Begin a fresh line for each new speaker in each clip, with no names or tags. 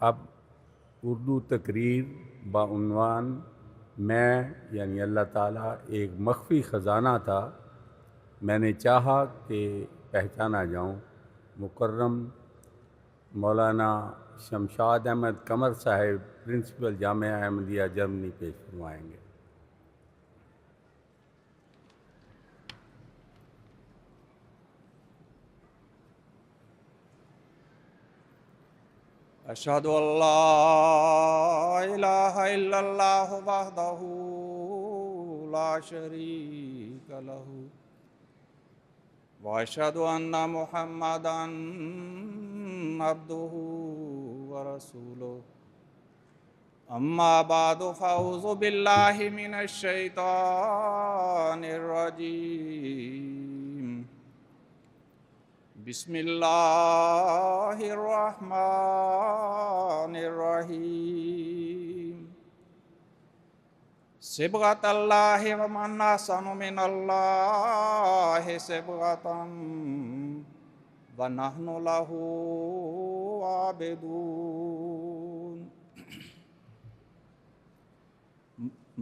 अब उर्दू तकरीर बाउनवान मैं यानी अल्लाह ताला एक मख्फी ख़जाना था, मैंने चाहा कि पहचाना जाऊं, मुकर्रम मौलाना शमशाद अहमद कमर साहिब प्रिंसिपल जामिया अहमदिया जर्मनी पेश फरमाएंगे।
अशहदु अल्ला इलाहा इल्लल्लाहु वहदहु ला शरीक लहु व अशहदु अन्ना मुहम्मदन अब्दुहु व रसूलुहु अम्मा बादु फअऊज़ु बिल्लाहि मिनश शैतानिर रजीम बिस्मिल्लाहिर्रहमानिर्रहीम सिबगतल्लाहि व मन अहसनु मिनल्लाहि सिबगतन व नहनु लहु आबिदून।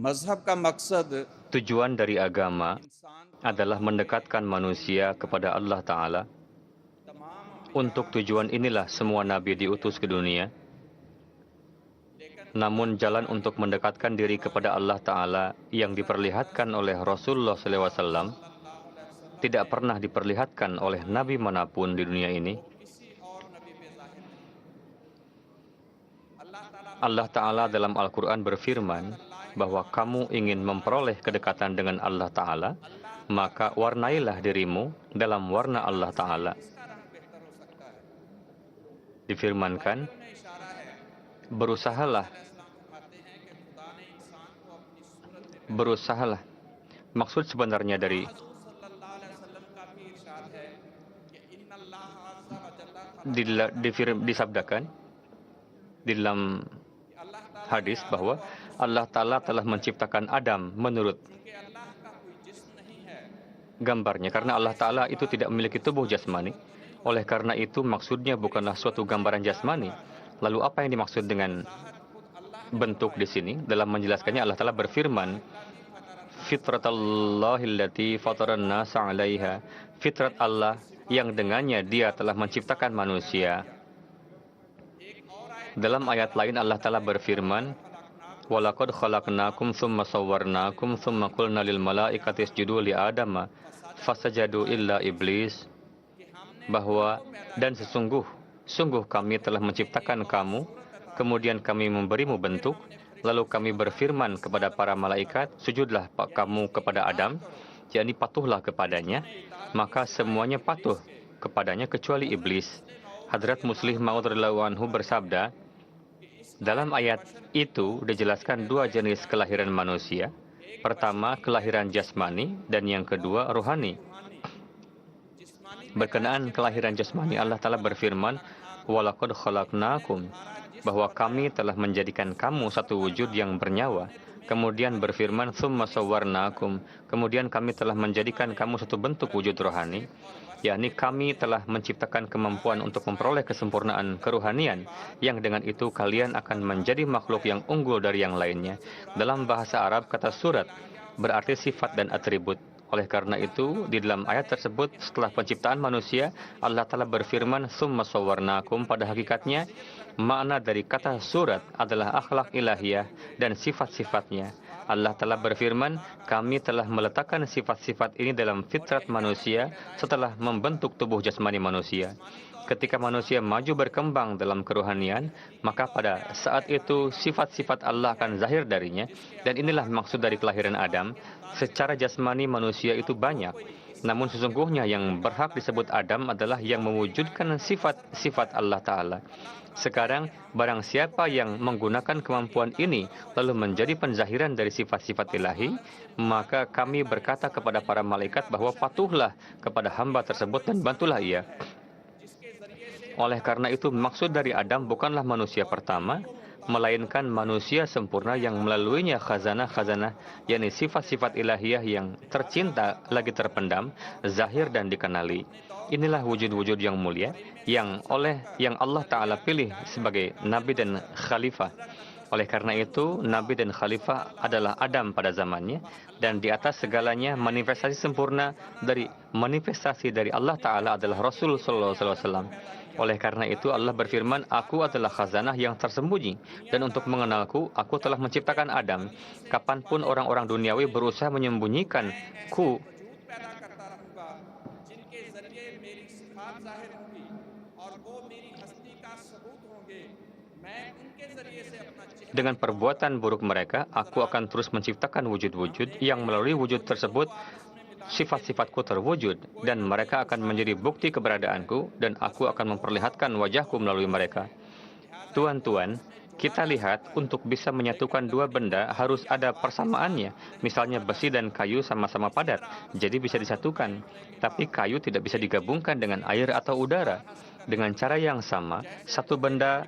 मजहब का मकसद
Tujuan dari agama adalah mendekatkan manusia kepada Allah Ta'ala. Untuk tujuan inilah semua nabi diutus ke dunia. Namun jalan untuk mendekatkan diri kepada Allah Ta'ala yang diperlihatkan oleh Rasulullah SAW tidak pernah diperlihatkan oleh nabi manapun di dunia ini. Allah Ta'ala dalam Al-Quran berfirman bahwa kamu ingin memperoleh kedekatan dengan Allah Ta'ala, maka warnailah dirimu dalam warna Allah Ta'ala. Difirmankan, berusahalah. Maksud sebenarnya dari disabdakan di dalam hadis bahwa Allah Ta'ala telah menciptakan Adam menurut gambarnya, karena Allah Ta'ala itu tidak memiliki tubuh jasmani. Oleh karena itu maksudnya bukanlah suatu gambaran jasmani. Lalu apa yang dimaksud dengan bentuk di sini? Dalam menjelaskannya Allah Ta'ala berfirman, fitratallahi allati fataran nasa 'alaiha, fitrat Allah yang dengannya Dia telah menciptakan manusia. Dalam ayat lain Allah Ta'ala berfirman, walaqad khalaqnakum tsumma sawwarnakum tsumma qulna lil malaikati isjudu li adama fasajadu illa iblis, bahwa dan sungguh kami telah menciptakan kamu, kemudian kami memberimu bentuk, lalu kami berfirman kepada para malaikat, sujudlah kamu kepada Adam, yakni patuhlah kepadanya, maka semuanya patuh kepadanya kecuali iblis. Hadrat Muslih Maud radhiyallahu anhu bersabda, dalam ayat itu dijelaskan dua jenis kelahiran manusia. Pertama, kelahiran jasmani, dan yang kedua, rohani. Berkenaan kelahiran jasmani, Allah Ta'ala berfirman, walaqad khalaqnakum, bahwa kami telah menjadikan kamu satu wujud yang bernyawa. Kemudian berfirman, tsumma sawwarnakum, kemudian kami telah menjadikan kamu satu bentuk wujud rohani, yakni kami telah menciptakan kemampuan untuk memperoleh kesempurnaan keruhanian, yang dengan itu kalian akan menjadi makhluk yang unggul dari yang lainnya. Dalam bahasa Arab, kata surat berarti sifat dan atribut. Oleh karena itu, di dalam ayat tersebut, setelah penciptaan manusia, Allah Ta'ala berfirman, tsumma sawwarnakum, pada hakikatnya, makna dari kata surat adalah akhlak ilahiyah dan sifat-sifatnya. Allah Ta'ala berfirman, kami telah meletakkan sifat-sifat ini dalam fitrat manusia setelah membentuk tubuh jasmani manusia. Ketika manusia maju berkembang dalam kerohanian, maka pada saat itu sifat-sifat Allah akan zahir darinya, dan inilah maksud dari kelahiran Adam. Secara jasmani manusia itu banyak, namun sesungguhnya yang berhak disebut Adam adalah yang mewujudkan sifat-sifat Allah Ta'ala. Sekarang, barang siapa yang menggunakan kemampuan ini lalu menjadi penzahiran dari sifat-sifat ilahi, maka kami berkata kepada para malaikat bahwa patuhlah kepada hamba tersebut dan bantulah ia. Oleh karena itu, maksud dari Adam bukanlah manusia pertama, melainkan manusia sempurna yang melaluinya khazanah-khazanah, yakni sifat-sifat ilahiyah yang tercinta lagi terpendam, zahir dan dikenali. Inilah wujud-wujud yang mulia yang Allah Ta'ala pilih sebagai nabi dan khalifah. Oleh karena itu, nabi dan khalifah adalah Adam pada zamannya, dan di atas segalanya manifestasi sempurna dari Allah Ta'ala adalah Rasul Sallallahu Alaihi Wasallam. Oleh karena itu Allah berfirman, aku adalah khazanah yang tersembunyi, dan untuk mengenalku, aku telah menciptakan Adam. Kapanpun orang-orang duniawi berusaha menyembunyikanku, dengan perbuatan buruk mereka, aku akan terus menciptakan wujud-wujud yang melalui wujud tersebut sifat-sifatku terwujud, dan mereka akan menjadi bukti keberadaanku, dan aku akan memperlihatkan wajahku melalui mereka. Tuan-tuan, kita lihat untuk bisa menyatukan dua benda harus ada persamaannya. Misalnya besi dan kayu sama-sama padat, jadi bisa disatukan. Tapi kayu tidak bisa digabungkan dengan air atau udara. Dengan cara yang sama, satu benda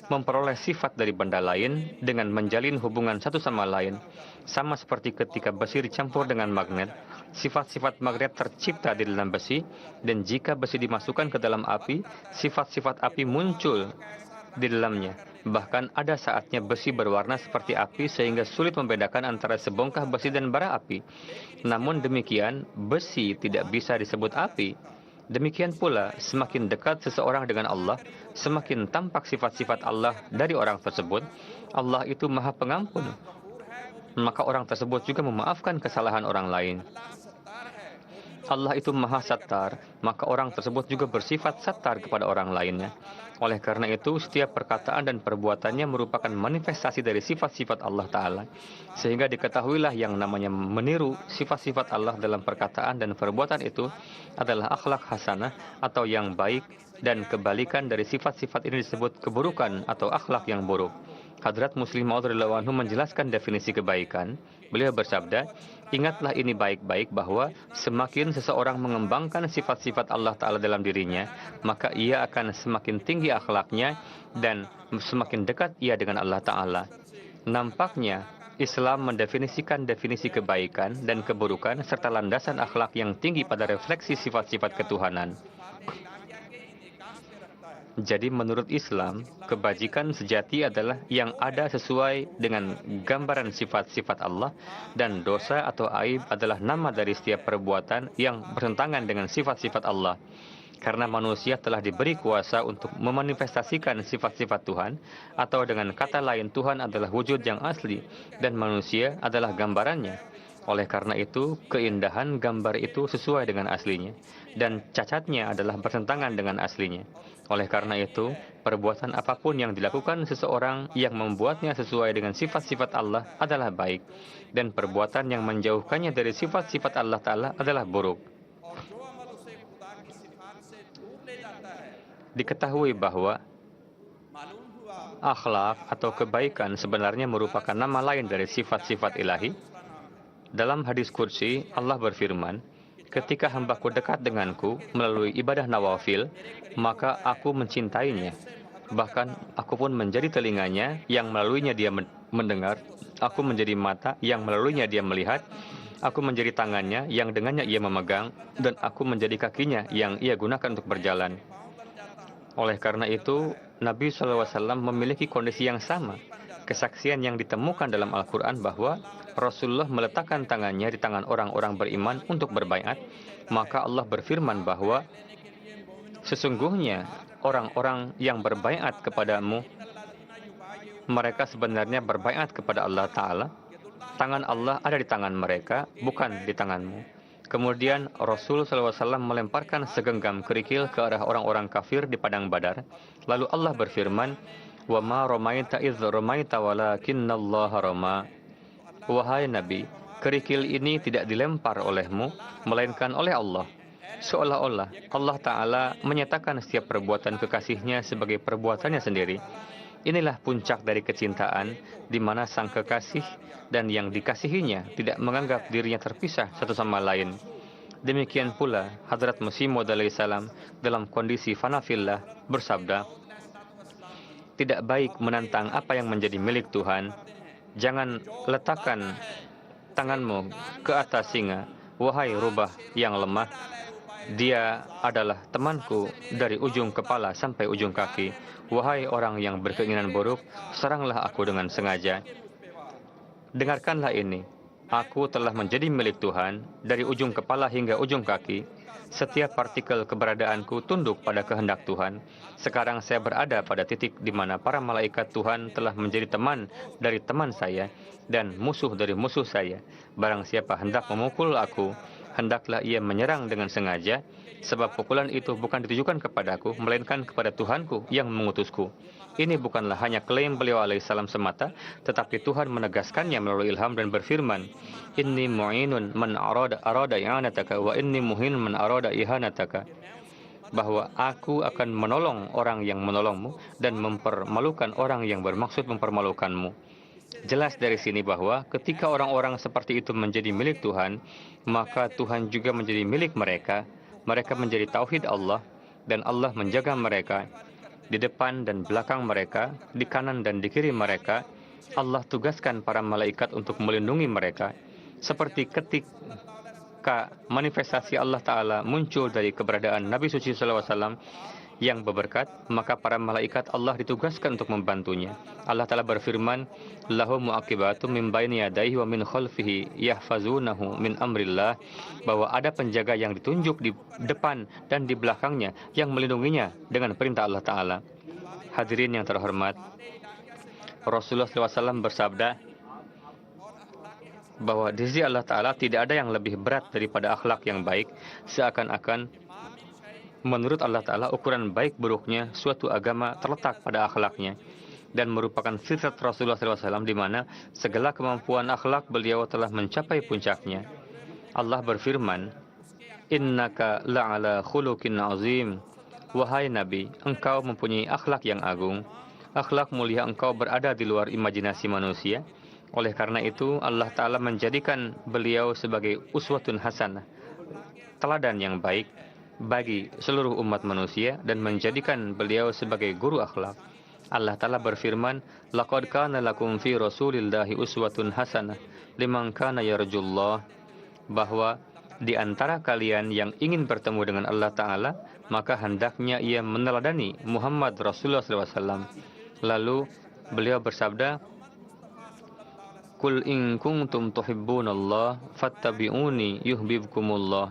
memperoleh sifat dari benda lain dengan menjalin hubungan satu sama lain. Sama seperti ketika besi dicampur dengan magnet, sifat-sifat magnet tercipta di dalam besi, dan jika besi dimasukkan ke dalam api, sifat-sifat api muncul di dalamnya. Bahkan ada saatnya besi berwarna seperti api sehingga sulit membedakan antara sebongkah besi dan bara api. Namun demikian, besi tidak bisa disebut api. Demikian pula, semakin dekat seseorang dengan Allah, semakin tampak sifat-sifat Allah dari orang tersebut. Allah itu Maha Pengampun, maka orang tersebut juga memaafkan kesalahan orang lain. Allah itu Maha Sattar, maka orang tersebut juga bersifat sattar kepada orang lainnya. Oleh karena itu, setiap perkataan dan perbuatannya merupakan manifestasi dari sifat-sifat Allah Ta'ala. Sehingga diketahuilah yang namanya meniru sifat-sifat Allah dalam perkataan dan perbuatan itu adalah akhlak hasanah atau yang baik, dan kebalikan dari sifat-sifat ini disebut keburukan atau akhlak yang buruk. Hadrat Muslim Maud radhiyallahu anhu menjelaskan definisi kebaikan. Beliau bersabda, ingatlah ini baik-baik bahwa semakin seseorang mengembangkan sifat-sifat Allah Ta'ala dalam dirinya, maka ia akan semakin tinggi akhlaknya dan semakin dekat ia dengan Allah Ta'ala. Nampaknya, Islam mendefinisikan definisi kebaikan dan keburukan serta landasan akhlak yang tinggi pada refleksi sifat-sifat ketuhanan. Jadi menurut Islam, kebajikan sejati adalah yang ada sesuai dengan gambaran sifat-sifat Allah, dan dosa atau aib adalah nama dari setiap perbuatan yang bertentangan dengan sifat-sifat Allah. Karena manusia telah diberi kuasa untuk memanifestasikan sifat-sifat Tuhan, atau dengan kata lain Tuhan adalah wujud yang asli, dan manusia adalah gambarannya. Oleh karena itu, keindahan gambar itu sesuai dengan aslinya, dan cacatnya adalah bertentangan dengan aslinya. Oleh karena itu, perbuatan apapun yang dilakukan seseorang yang membuatnya sesuai dengan sifat-sifat Allah adalah baik, dan perbuatan yang menjauhkannya dari sifat-sifat Allah Ta'ala adalah buruk. Diketahui bahwa akhlak atau kebaikan sebenarnya merupakan nama lain dari sifat-sifat ilahi. Dalam hadis Qudsi, Allah berfirman, ketika hambaku dekat denganku melalui ibadah nawafil, maka aku mencintainya. Bahkan aku pun menjadi telinganya yang melaluinya dia mendengar, aku menjadi mata yang melaluinya dia melihat, aku menjadi tangannya yang dengannya ia memegang, dan aku menjadi kakinya yang ia gunakan untuk berjalan. Oleh karena itu, Nabi SAW memiliki kondisi yang sama. Kesaksian yang ditemukan dalam Al-Quran bahwa Rasulullah meletakkan tangannya di tangan orang-orang beriman untuk berbaiat, maka Allah berfirman bahwa sesungguhnya orang-orang yang berbaiat kepadamu, mereka sebenarnya berbaiat kepada Allah Ta'ala. Tangan Allah ada di tangan mereka, bukan di tanganmu. Kemudian Rasul SAW melemparkan segenggam kerikil ke arah orang-orang kafir di padang Badar. Lalu Allah berfirman, "Wa ma ramaita idz ramaita walakinnallaha rama." Wahai Nabi, kerikil ini tidak dilempar olehmu, melainkan oleh Allah. Seolah-olah Allah Ta'ala menyatakan setiap perbuatan kekasihnya sebagai perbuatannya sendiri. Inilah puncak dari kecintaan, di mana sang kekasih dan yang dikasihinya tidak menganggap dirinya terpisah satu sama lain. Demikian pula Hadrat Masih Maud alaihissalam dalam kondisi fanafillah bersabda, tidak baik menantang apa yang menjadi milik Tuhan. Jangan letakkan tanganmu ke atas singa, wahai rubah yang lemah. Dia adalah temanku dari ujung kepala sampai ujung kaki. Wahai orang yang berkeinginan buruk, seranglah aku dengan sengaja. Dengarkanlah ini. Aku telah menjadi milik Tuhan dari ujung kepala hingga ujung kaki. Setiap partikel keberadaanku tunduk pada kehendak Tuhan. Sekarang saya berada pada titik di mana para malaikat Tuhan telah menjadi teman dari teman saya dan musuh dari musuh saya. Barang siapa hendak memukul aku, hendaklah ia menyerang dengan sengaja, sebab pukulan itu bukan ditujukan kepadaku, melainkan kepada Tuhanku yang mengutusku. Ini bukanlah hanya klaim beliau alaihissalam semata, tetapi Tuhan menegaskannya melalui ilham dan berfirman, Inni mu'inun man arada i'anataka wa inni muhinun man arada ihanataka. Bahwa aku akan menolong orang yang menolongmu dan mempermalukan orang yang bermaksud mempermalukanmu. Jelas dari sini bahwa ketika orang-orang seperti itu menjadi milik Tuhan, maka Tuhan juga menjadi milik mereka. Mereka menjadi tauhid Allah dan Allah menjaga mereka. Di depan dan belakang mereka, di kanan dan di kiri mereka, Allah tugaskan para malaikat untuk melindungi mereka. Seperti ketika manifestasi Allah Ta'ala muncul dari keberadaan Nabi Suci SAW yang berberkat, maka para malaikat Allah ditugaskan untuk membantunya. Allah Ta'ala berfirman, Lahu mu'aqibatum min baini yadayhi wa min khalfihi yahfazunahu min amrillah, bahwa ada penjaga yang ditunjuk di depan dan di belakangnya yang melindunginya dengan perintah Allah Ta'ala. Hadirin yang terhormat, Rasulullah SAW bersabda bahwa di sisi Allah Ta'ala tidak ada yang lebih berat daripada akhlak yang baik, seakan-akan menurut Allah Ta'ala, ukuran baik buruknya suatu agama terletak pada akhlaknya dan merupakan fitrat Rasulullah SAW di mana segala kemampuan akhlak beliau telah mencapai puncaknya. Allah berfirman, Innaka la'ala khuluqin azim. Wahai Nabi, engkau mempunyai akhlak yang agung. Akhlak mulia engkau berada di luar imajinasi manusia. Oleh karena itu, Allah Ta'ala menjadikan beliau sebagai uswatun hasanah, teladan yang baik bagi seluruh umat manusia dan menjadikan beliau sebagai guru akhlak. Allah Ta'ala berfirman, Laqad kana lakum fi Rasulillahi uswatun hasanah liman kana yarjullah, bahwa di antara kalian yang ingin bertemu dengan Allah Ta'ala, maka hendaknya ia meneladani Muhammad Rasulullah SAW. Lalu beliau bersabda, Qul in kuntum tuhibbunallah fattabi'uni yuhibbukumullah.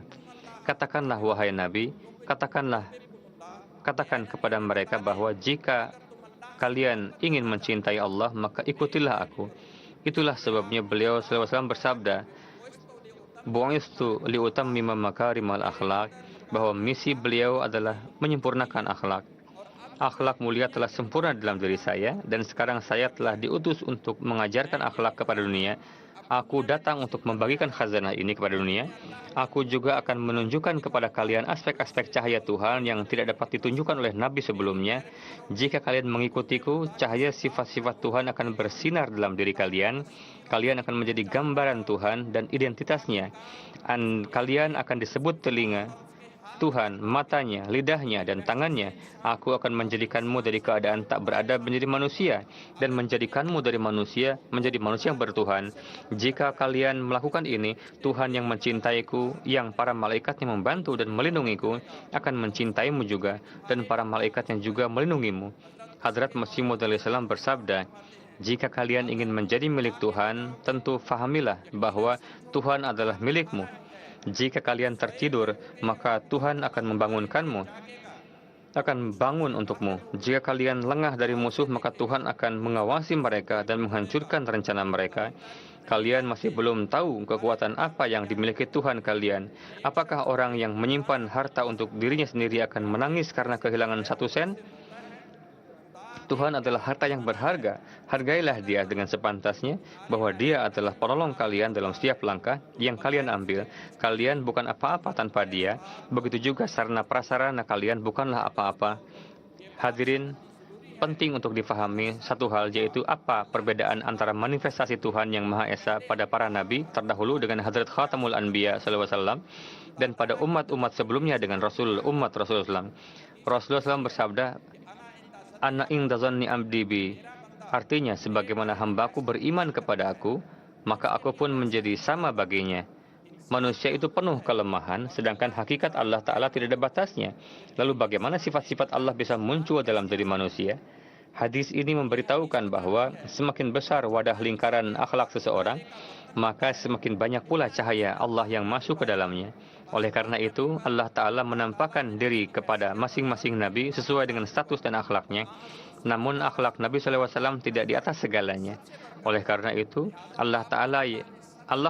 Katakanlah wahai Nabi, katakan kepada mereka bahwa jika kalian ingin mencintai Allah, maka ikutilah aku. Itulah sebabnya beliau SAW bersabda, Bu'istu liutammima makarimal akhlak, bahwa misi beliau adalah menyempurnakan akhlak. Akhlak mulia telah sempurna dalam diri saya, dan sekarang saya telah diutus untuk mengajarkan akhlak kepada dunia. Aku datang untuk membagikan khazanah ini kepada dunia. Aku juga akan menunjukkan kepada kalian aspek-aspek cahaya Tuhan yang tidak dapat ditunjukkan oleh Nabi sebelumnya. Jika kalian mengikutiku, cahaya sifat-sifat Tuhan akan bersinar dalam diri kalian. Kalian akan menjadi gambaran Tuhan dan identitasnya. Kalian akan disebut telinga Tuhan, matanya, lidahnya, dan tangannya. Aku akan menjadikanmu dari keadaan tak berada menjadi manusia, dan menjadikanmu dari manusia menjadi manusia yang bertuhan. Jika kalian melakukan ini, Tuhan yang mencintaiku, yang para malaikatnya membantu dan melindungiku, akan mencintaimu juga, dan para malaikatnya juga melindungimu. Hadrat Masih Maud alaihissalam bersabda, jika kalian ingin menjadi milik Tuhan, tentu fahamilah bahwa Tuhan adalah milikmu. Jika kalian tertidur, maka Tuhan akan membangunkanmu, akan bangun untukmu. Jika kalian lengah dari musuh, maka Tuhan akan mengawasi mereka dan menghancurkan rencana mereka. Kalian masih belum tahu kekuatan apa yang dimiliki Tuhan kalian. Apakah orang yang menyimpan harta untuk dirinya sendiri akan menangis karena kehilangan 1 sen? Tuhan adalah harta yang berharga. Hargailah dia dengan sepantasnya, bahwa dia adalah penolong kalian dalam setiap langkah yang kalian ambil. Kalian bukan apa-apa tanpa dia. Begitu juga sarana prasarana kalian bukanlah apa-apa. Hadirin, penting untuk difahami satu hal, yaitu apa perbedaan antara manifestasi Tuhan yang Maha Esa pada para nabi terdahulu dengan Hadrat Khatamul Anbiya SAW. dan pada umat-umat sebelumnya dengan umat Rasulullah SAW. Rasulullah SAW bersabda, Ana inda zanni abdi bi. Artinya, sebagaimana hambaku beriman kepada aku, maka aku pun menjadi sama baginya. Manusia itu penuh kelemahan, sedangkan hakikat Allah Ta'ala tidak ada batasnya. Lalu bagaimana sifat-sifat Allah bisa muncul dalam diri manusia? Hadis ini memberitahukan bahwa semakin besar wadah lingkaran akhlak seseorang, maka semakin banyak pula cahaya Allah yang masuk ke dalamnya. Oleh karena itu, Allah Ta'ala menampakkan diri kepada masing-masing Nabi sesuai dengan status dan akhlaknya. Namun akhlak Nabi SAW tidak di atas segalanya. Oleh karena itu, Allah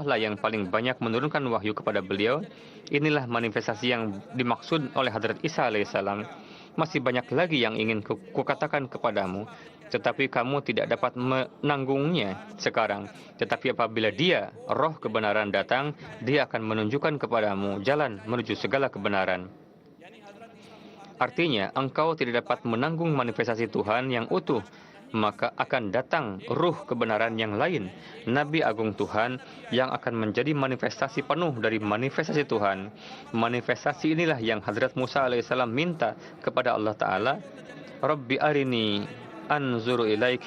lah yang paling banyak menurunkan wahyu kepada beliau. Inilah manifestasi yang dimaksud oleh Hadrat Isa alaihissalam. Masih banyak lagi yang ingin kukatakan kepadamu, tetapi kamu tidak dapat menanggungnya sekarang. Tetapi apabila dia, roh kebenaran datang, dia akan menunjukkan kepadamu jalan menuju segala kebenaran. Artinya, engkau tidak dapat menanggung manifestasi Tuhan yang utuh, maka akan datang ruh kebenaran yang lain, Nabi Agung Tuhan, yang akan menjadi manifestasi penuh dari manifestasi Tuhan. Manifestasi inilah yang Hadrat Musa alaihissalam minta kepada Allah Ta'ala, Rabbi arini anzuru ilaik.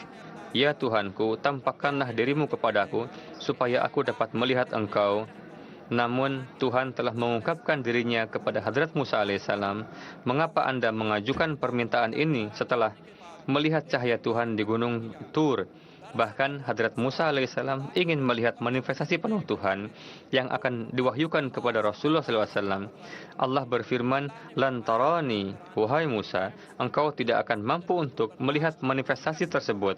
Ya Tuhanku, tampakkanlah dirimu kepadaku, supaya aku dapat melihat engkau. Namun Tuhan telah mengungkapkan dirinya kepada Hadrat Musa alaihissalam. Mengapa Anda mengajukan permintaan ini setelah melihat cahaya Tuhan di Gunung Tur? Bahkan Hadrat Musa alaihissalam ingin melihat manifestasi penuh Tuhan yang akan diwahyukan kepada Rasulullah SAW. Allah berfirman, Lantarani, wahai Musa, engkau tidak akan mampu untuk melihat manifestasi tersebut.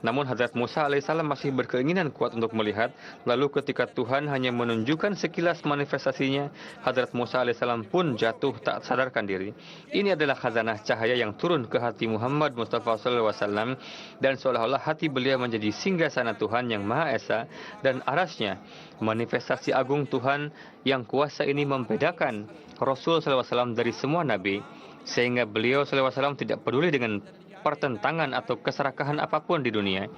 Namun Hadrat Musa alaihissalam masih berkeinginan kuat untuk melihat. Lalu ketika Tuhan hanya menunjukkan sekilas manifestasinya, Hadrat Musa alaihissalam pun jatuh tak sadarkan diri. Ini adalah khazanah cahaya yang turun ke hati Muhammad Mustafa SAW, dan seolah-olah hati beliau menjadi singgasana Tuhan yang Maha Esa dan arasnya. Manifestasi agung Tuhan yang kuasa ini membedakan Rasul SAW dari semua Nabi, sehingga beliau SAW tidak peduli dengan pertentangan atau keserakahan apapun di dunia.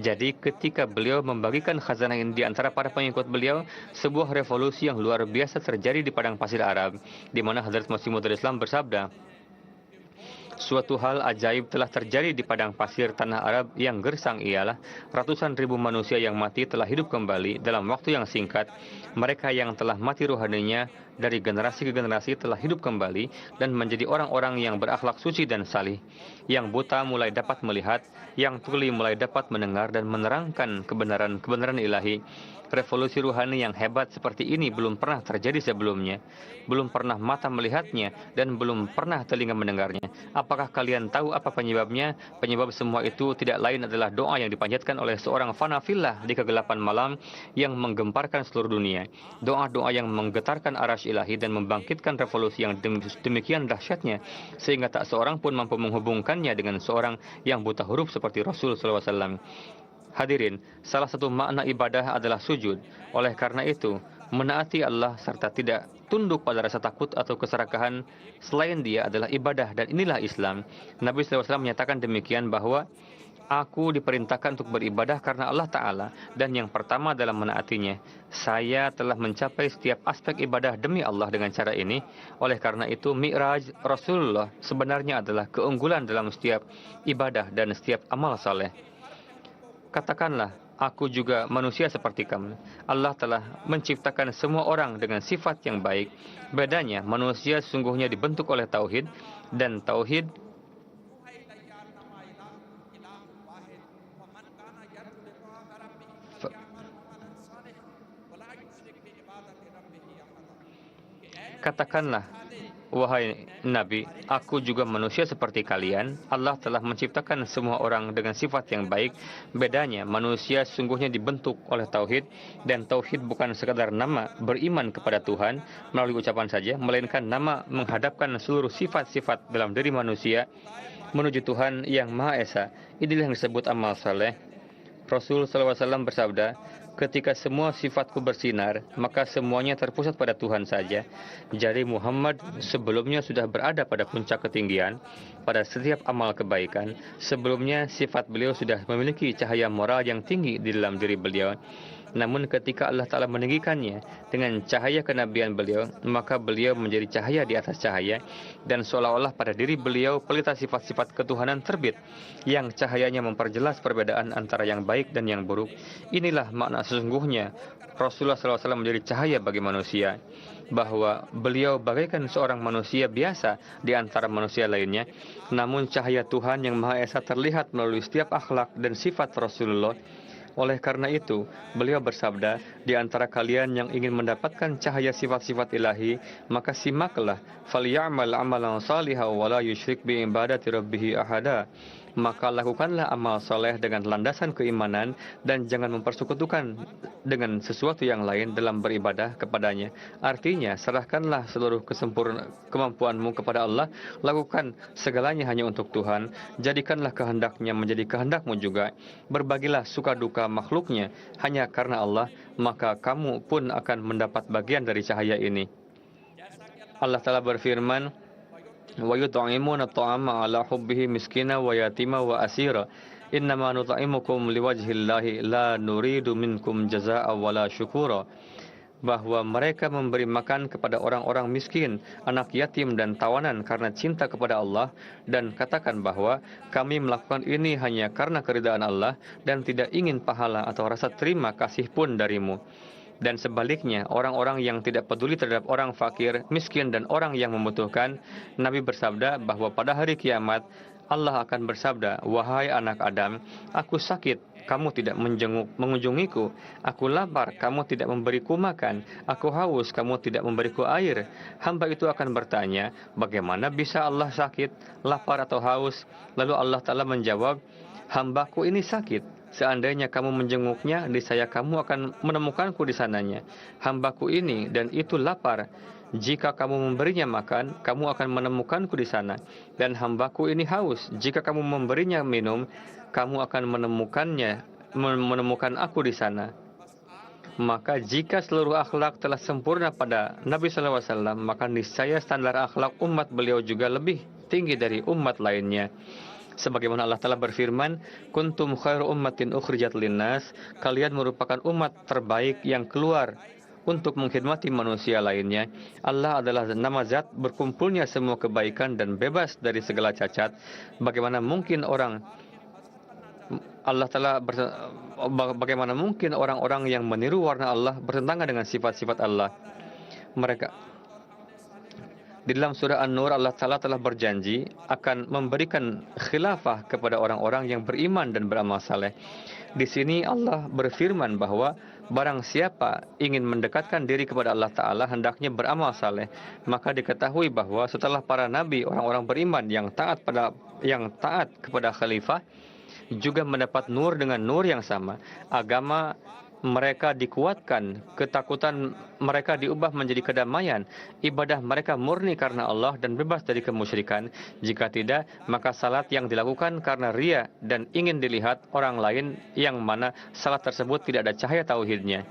Jadi ketika beliau membagikan khazanah ini di antara para pengikut beliau, sebuah revolusi yang luar biasa terjadi di padang pasir Arab, di mana Hadrat Masih Maud Islam bersabda, suatu hal ajaib telah terjadi di padang pasir tanah Arab yang gersang, ialah ratusan ribu manusia yang mati telah hidup kembali dalam waktu yang singkat. Mereka yang telah mati rohaninya dari generasi ke generasi telah hidup kembali dan menjadi orang-orang yang berakhlak suci dan salih. Yang buta mulai dapat melihat, yang tuli mulai dapat mendengar dan menerangkan kebenaran ilahi. Revolusi ruhani yang hebat seperti ini belum pernah terjadi sebelumnya. Belum pernah mata melihatnya dan belum pernah telinga mendengarnya. Apakah kalian tahu apa penyebabnya? Penyebab semua itu tidak lain adalah doa yang dipanjatkan oleh seorang fanafillah di kegelapan malam yang menggemparkan seluruh dunia. Doa-doa yang menggetarkan arasy ilahi dan membangkitkan revolusi yang demikian dahsyatnya, sehingga tak seorang pun mampu menghubungkannya dengan seorang yang buta huruf seperti Rasul SAW. Hadirin, salah satu makna ibadah adalah sujud. Oleh karena itu, menaati Allah serta tidak tunduk pada rasa takut atau keserakahan selain Dia adalah ibadah, dan inilah Islam. Nabi SAW menyatakan demikian bahwa aku diperintahkan untuk beribadah karena Allah Ta'ala, dan yang pertama dalam menaatinya. Saya telah mencapai setiap aspek ibadah demi Allah dengan cara ini. Oleh karena itu, Mi'raj Rasulullah sebenarnya adalah keunggulan dalam setiap ibadah dan setiap amal saleh. Katakanlah, aku juga manusia seperti kamu. Allah telah menciptakan semua orang dengan sifat yang baik. Bedanya, manusia sesungguhnya dibentuk oleh tauhid, dan tauhid katakanlah, wahai Nabi, aku juga manusia seperti kalian. Allah telah menciptakan semua orang dengan sifat yang baik. Bedanya, manusia sesungguhnya dibentuk oleh tauhid, dan tauhid bukan sekadar nama beriman kepada Tuhan melalui ucapan saja, melainkan nama menghadapkan seluruh sifat-sifat dalam diri manusia menuju Tuhan yang Maha Esa. Inilah yang disebut amal saleh. Rasul SAW bersabda, ketika semua sifatku bersinar, maka semuanya terpusat pada Tuhan saja. Jadi Muhammad sebelumnya sudah berada pada puncak ketinggian pada setiap amal kebaikan. Sebelumnya sifat beliau sudah memiliki cahaya moral yang tinggi di dalam diri beliau. Namun ketika Allah Ta'ala meninggikannya dengan cahaya kenabian beliau, maka beliau menjadi cahaya di atas cahaya, dan seolah-olah pada diri beliau pelita sifat-sifat ketuhanan terbit, yang cahayanya memperjelas perbedaan antara yang baik dan yang buruk. Inilah makna sesungguhnya Rasulullah SAW menjadi cahaya bagi manusia, bahwa beliau bagaikan seorang manusia biasa di antara manusia lainnya, namun cahaya Tuhan yang Maha Esa terlihat melalui setiap akhlak dan sifat Rasulullah. Oleh karena itu, beliau bersabda, di antara kalian yang ingin mendapatkan cahaya sifat-sifat ilahi, maka simaklah, فَلْيَعْمَلْ عَمَلًا صَالِحًا وَلَا يُشْرِكْ بِعِبَادَةِ رَبِّهِ أَحَدًا. Maka lakukanlah amal soleh dengan landasan keimanan dan jangan mempersekutukan dengan sesuatu yang lain dalam beribadah kepadanya. Artinya, serahkanlah seluruh kemampuanmu kepada Allah, lakukan segalanya hanya untuk Tuhan, jadikanlah kehendaknya menjadi kehendakmu juga, berbagilah suka duka makhluknya hanya karena Allah, maka kamu pun akan mendapat bagian dari cahaya ini. Allah Ta'ala berfirman, وَيُطْعِمُونَ الطَّعَامَ عَلَى حُبِّهِ مِسْكِينًا وَيَتِيمًا وَأَسِيرًا إِنَّمَا نُطْعِمُكُمْ لِوَجْهِ اللَّهِ لَا نُرِيدُ مِنْكُمْ جَزَاءً وَلَا شُكُورًا. Bahwa mereka memberi makan kepada orang-orang miskin, anak yatim dan tawanan karena cinta kepada Allah, dan katakan bahwa kami melakukan ini hanya karena keridaan Allah dan tidak ingin pahala atau rasa terima kasih pun darimu. Dan sebaliknya, orang-orang yang tidak peduli terhadap orang fakir, miskin, dan orang yang membutuhkan, Nabi bersabda bahwa pada hari kiamat, Allah akan bersabda, "Wahai anak Adam, aku sakit, kamu tidak mengunjungiku. Aku lapar, kamu tidak memberiku makan. Aku haus, kamu tidak memberiku air." Hamba itu akan bertanya, bagaimana bisa Allah sakit, lapar atau haus? Lalu Allah Ta'ala menjawab, "Hambaku ini sakit. Seandainya kamu menjenguknya, niscaya kamu akan menemukanku di sananya. Hambaku ini dan itu lapar. Jika kamu memberinya makan, kamu akan menemukanku di sana. Dan hambaku ini haus. Jika kamu memberinya minum, kamu akan menemukan aku di sana." Maka jika seluruh akhlak telah sempurna pada Nabi SAW, maka niscaya standar akhlak umat beliau juga lebih tinggi dari umat lainnya. Sebagaimana Allah Ta'ala berfirman, "Kuntum khairu ummatin ukhrijat linnas." Kalian merupakan umat terbaik yang keluar untuk mengkhidmati manusia lainnya. Allah adalah nama zat berkumpulnya semua kebaikan dan bebas dari segala cacat. Bagaimana mungkin bagaimana mungkin orang-orang yang meniru warna Allah bertentangan dengan sifat-sifat Allah? Mereka Di dalam surah An-Nur, Allah Ta'ala telah berjanji akan memberikan khilafah kepada orang-orang yang beriman dan beramal saleh. Di sini Allah berfirman bahwa barang siapa ingin mendekatkan diri kepada Allah Ta'ala, hendaknya beramal saleh. Maka diketahui bahwa setelah para nabi, orang-orang beriman yang taat kepada khalifah juga mendapat nur dengan nur yang sama. Agama mereka dikuatkan, ketakutan mereka diubah menjadi kedamaian, ibadah mereka murni karena Allah dan bebas dari kemusyrikan. Jika tidak, maka salat yang dilakukan karena ria dan ingin dilihat orang lain, yang mana salat tersebut tidak ada cahaya tauhidnya,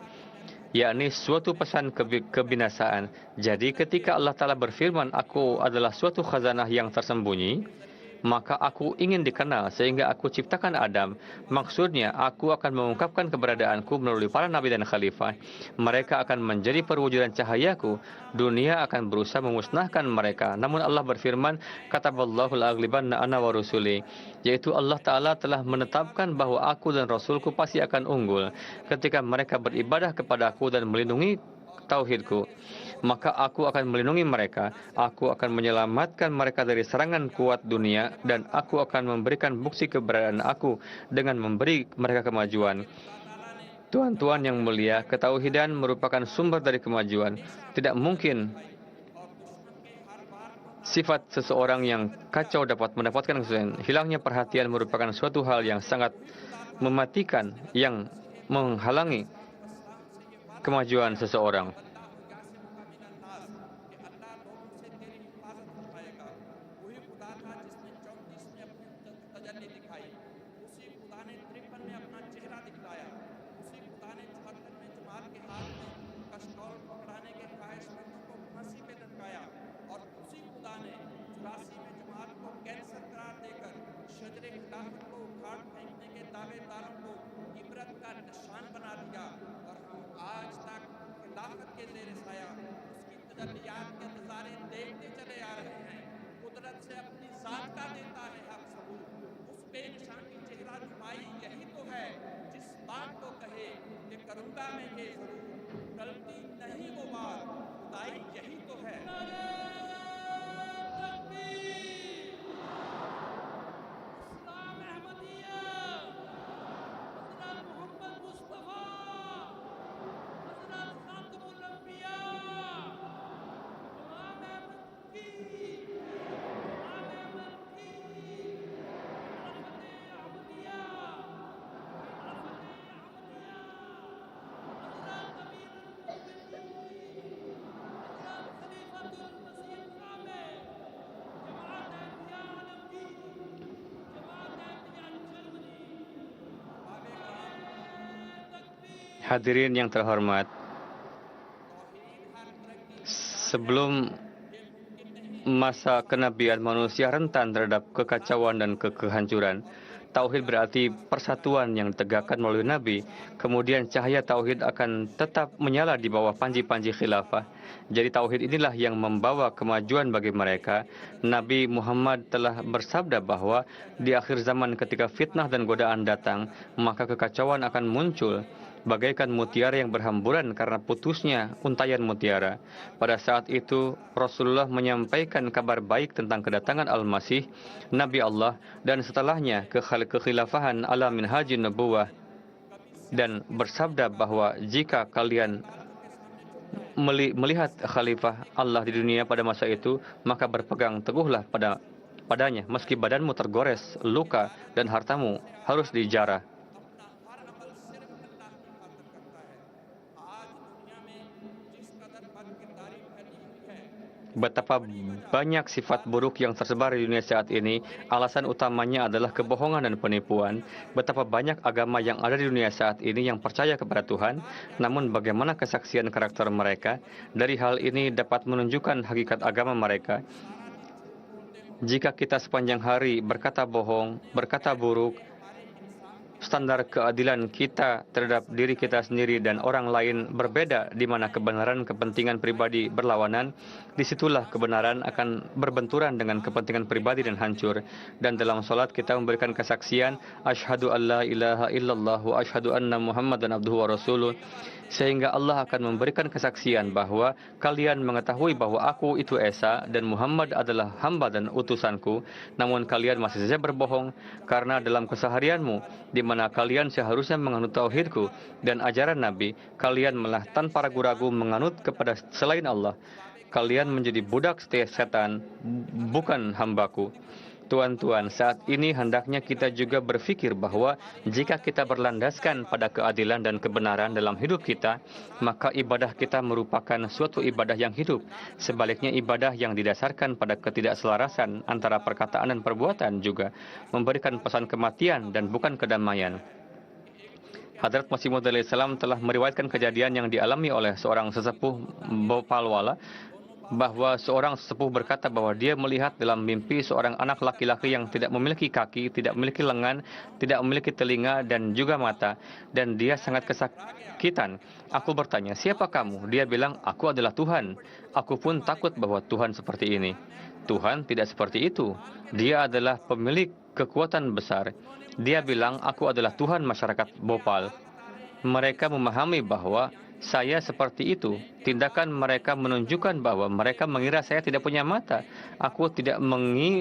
yakni suatu pesan kebinasaan. Jadi ketika Allah Ta'ala berfirman, "Aku adalah suatu khazanah yang tersembunyi," maka aku ingin dikenal sehingga aku ciptakan Adam. Maksudnya, aku akan mengungkapkan keberadaanku melalui para nabi dan khalifah. Mereka akan menjadi perwujudan cahayaku. Dunia akan berusaha memusnahkan mereka. Namun Allah berfirman, "Kataballahu la'aglibanna ana wa rusuli." Yaitu Allah Ta'ala telah menetapkan bahwa aku dan Rasulku pasti akan unggul ketika mereka beribadah kepadaku dan melindungi tauhidku. Maka aku akan melindungi mereka, aku akan menyelamatkan mereka dari serangan kuat dunia, dan aku akan memberikan bukti keberadaan aku dengan memberi mereka kemajuan. Tuan-tuan yang mulia, ketauhidan merupakan sumber dari kemajuan. Tidak mungkin sifat seseorang yang kacau dapat mendapatkan kesulitan. Hilangnya perhatian merupakan suatu hal yang sangat mematikan, yang menghalangi kemajuan seseorang.
आज तक खिलाफत के ज़ेर साया उसकी तजल्लियात के नज़ारे देखते चले आ रहे हैं। कुदरत से अपनी ज़ात का देता है हक सबूत। उस बेनिशान की चेहरा नुमाई यही तो है जिस बात को कहे कि करूँगा मैं ये ज़रूर, टलती नहीं वो बात, खुदाई यही तो है।
Hadirin yang terhormat, sebelum masa kenabian manusia rentan terhadap kekacauan dan kehancuran. Tauhid berarti persatuan yang ditegakkan melalui Nabi. Kemudian cahaya Tauhid akan tetap menyala di bawah panji-panji khilafah. Jadi Tauhid inilah yang membawa kemajuan bagi mereka. Nabi Muhammad telah bersabda bahwa di akhir zaman ketika fitnah dan godaan datang, maka kekacauan akan muncul bagaikan mutiara yang berhamburan karena putusnya untaian mutiara. Pada saat itu, Rasulullah menyampaikan kabar baik tentang kedatangan Al-Masih, Nabi Allah, dan setelahnya kekhilafahan ala minhajin nubuwah, dan bersabda bahwa jika kalian melihat khalifah Allah di dunia pada masa itu, maka berpegang teguhlah padanya, meski badanmu tergores, luka, dan hartamu harus dijarah. Betapa banyak sifat buruk yang tersebar di dunia saat ini, alasan utamanya adalah kebohongan dan penipuan. Betapa banyak agama yang ada di dunia saat ini yang percaya kepada Tuhan, namun bagaimana kesaksian karakter mereka? Dari hal ini dapat menunjukkan hakikat agama mereka. Jika kita sepanjang hari berkata bohong, berkata buruk, standar keadilan kita terhadap diri kita sendiri dan orang lain berbeda, di mana kebenaran kepentingan pribadi berlawanan, disitulah kebenaran akan berbenturan dengan kepentingan pribadi dan hancur. Dan dalam salat kita memberikan kesaksian, asyhadu an la ilaha illallah wa asyhadu anna Muhammadan abduhu wa rasuluh, sehingga Allah akan memberikan kesaksian bahwa kalian mengetahui bahwa aku itu Esa dan Muhammad adalah hamba dan utusanku, namun kalian masih saja berbohong karena dalam keseharianmu, di mana kalian seharusnya menganut tauhidku dan ajaran Nabi, kalian malah tanpa ragu-ragu menganut kepada selain Allah. Kalian menjadi budak setan, bukan hambaku. Tuan-tuan, saat ini hendaknya kita juga berfikir bahwa jika kita berlandaskan pada keadilan dan kebenaran dalam hidup kita, maka ibadah kita merupakan suatu ibadah yang hidup. Sebaliknya, ibadah yang didasarkan pada ketidakselarasan antara perkataan dan perbuatan juga memberikan pesan kematian dan bukan kedamaian. Hadrat Masih Maud alaihissalam telah meriwayatkan kejadian yang dialami oleh seorang sesepuh Bhopalwala, bahwa seorang sesepuh berkata bahwa dia melihat dalam mimpi seorang anak laki-laki yang tidak memiliki kaki, tidak memiliki lengan, tidak memiliki telinga dan juga mata, dan dia sangat kesakitan. Aku bertanya, siapa kamu? Dia bilang, aku adalah Tuhan. Aku pun takut bahwa Tuhan seperti ini. Tuhan tidak seperti itu. Dia adalah pemilik kekuatan besar. Dia bilang, aku adalah Tuhan masyarakat Bhopal. Mereka memahami bahwa saya seperti itu. Tindakan mereka menunjukkan bahwa mereka mengira saya tidak punya mata. Aku tidak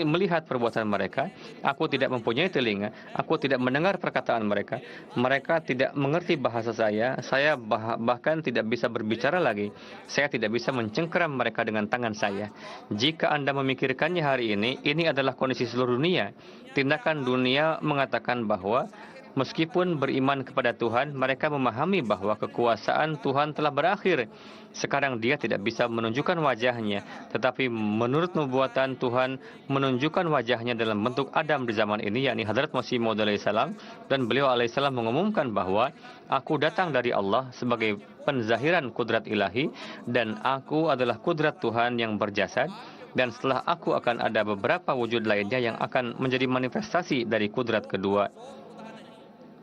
melihat perbuatan mereka. Aku tidak mempunyai telinga. Aku tidak mendengar perkataan mereka. Mereka tidak mengerti bahasa saya. Saya bahkan tidak bisa berbicara lagi. Saya tidak bisa mencengkeram mereka dengan tangan saya. Jika Anda memikirkannya hari ini adalah kondisi seluruh dunia. Tindakan dunia mengatakan bahwa meskipun beriman kepada Tuhan, mereka memahami bahwa kekuasaan Tuhan telah berakhir. Sekarang dia tidak bisa menunjukkan wajahnya, tetapi menurut nubuatan Tuhan menunjukkan wajahnya dalam bentuk Adam di zaman ini, yakni Hadrat Masih Maud alaihissalam, dan beliau alaihissalam mengumumkan bahwa aku datang dari Allah sebagai penzahiran kudrat ilahi, dan aku adalah kudrat Tuhan yang berjasad, dan setelah aku akan ada beberapa wujud lainnya yang akan menjadi manifestasi dari kudrat kedua.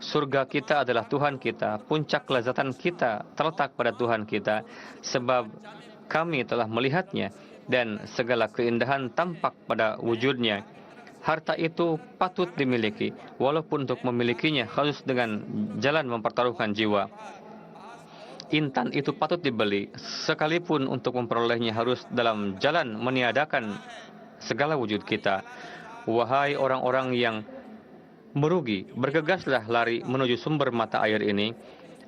surga kita adalah Tuhan kita, puncak kelezatan kita terletak pada Tuhan kita, sebab kami telah melihatnya dan segala keindahan tampak pada wujudnya. Harta itu patut dimiliki, walaupun untuk memilikinya harus dengan jalan mempertaruhkan jiwa. Intan itu patut dibeli, sekalipun untuk memperolehnya harus dalam jalan meniadakan segala wujud kita. Wahai orang-orang yang merugi, bergegaslah lari menuju sumber mata air ini,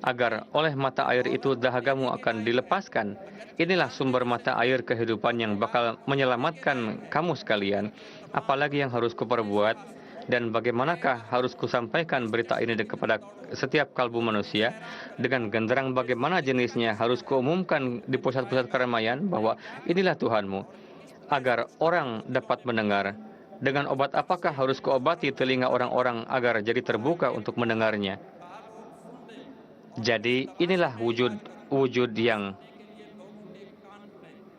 agar oleh mata air itu dahagamu akan dilepaskan. Inilah sumber mata air kehidupan yang bakal menyelamatkan kamu sekalian. Apalagi yang harus kuperbuat, dan bagaimanakah harus kusampaikan berita ini kepada setiap kalbu manusia? Dengan genderang bagaimana jenisnya harus kuumumkan di pusat-pusat keramaian bahwa inilah Tuhanmu, agar orang dapat mendengar. Dengan obat apakah harus kuobati telinga orang-orang agar jadi terbuka untuk mendengarnya? Jadi inilah wujud yang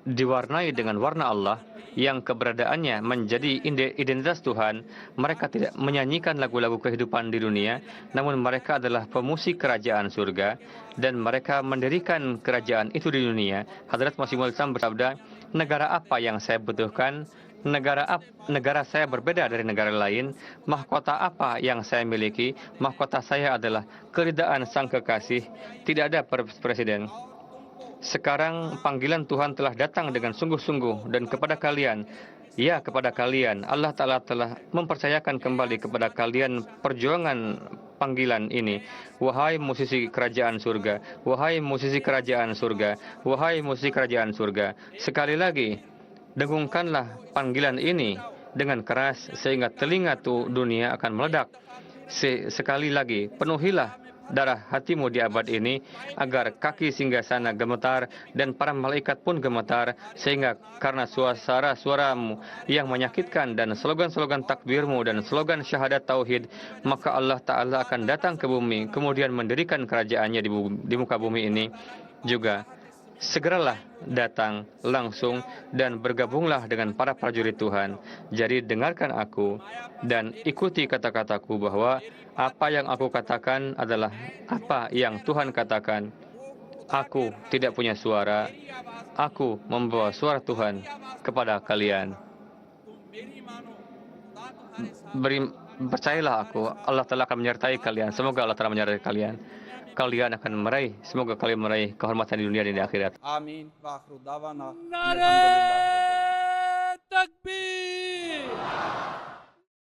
diwarnai dengan warna Allah, yang keberadaannya menjadi identitas Tuhan. Mereka tidak menyanyikan lagu-lagu kehidupan di dunia, namun mereka adalah pemusik kerajaan surga, dan mereka mendirikan kerajaan itu di dunia. Hadrat Masih Maud bersabda, negara apa yang saya butuhkan? Negara saya berbeda dari negara lain. Mahkota apa yang saya miliki? Mahkota saya adalah keridaan Sang Kekasih. Tidak ada presiden. Sekarang panggilan Tuhan telah datang dengan sungguh-sungguh, dan kepada kalian, ya kepada kalian, Allah Ta'ala telah mempercayakan kembali kepada kalian perjuangan panggilan ini. Wahai musisi kerajaan surga, wahai musisi kerajaan surga, wahai musisi kerajaan surga. Sekali lagi, dengungkanlah panggilan ini dengan keras sehingga telinga dunia akan meledak. Sekali lagi, penuhilah darah hatimu di abad ini, agar kaki singgasana gemetar dan para malaikat pun gemetar, sehingga karena suaramu yang menyakitkan dan slogan-slogan takbirmu dan slogan syahadat tauhid, maka Allah Ta'ala akan datang ke bumi, kemudian mendirikan kerajaannya di muka bumi ini juga. Segeralah datang langsung dan bergabunglah dengan para prajurit Tuhan. Jadi dengarkan aku dan ikuti kata-kataku, bahwa apa yang aku katakan adalah apa yang Tuhan katakan. Aku tidak punya suara. Aku membawa suara Tuhan kepada kalian. Percayalah aku, Allah Ta'ala akan menyertai kalian. Semoga Allah Ta'ala menyertai kalian. Kalian akan semoga kalian meraih kehormatan di dunia dan di akhirat.
Amin. Wa akhiru dawana. Alhamdulillah.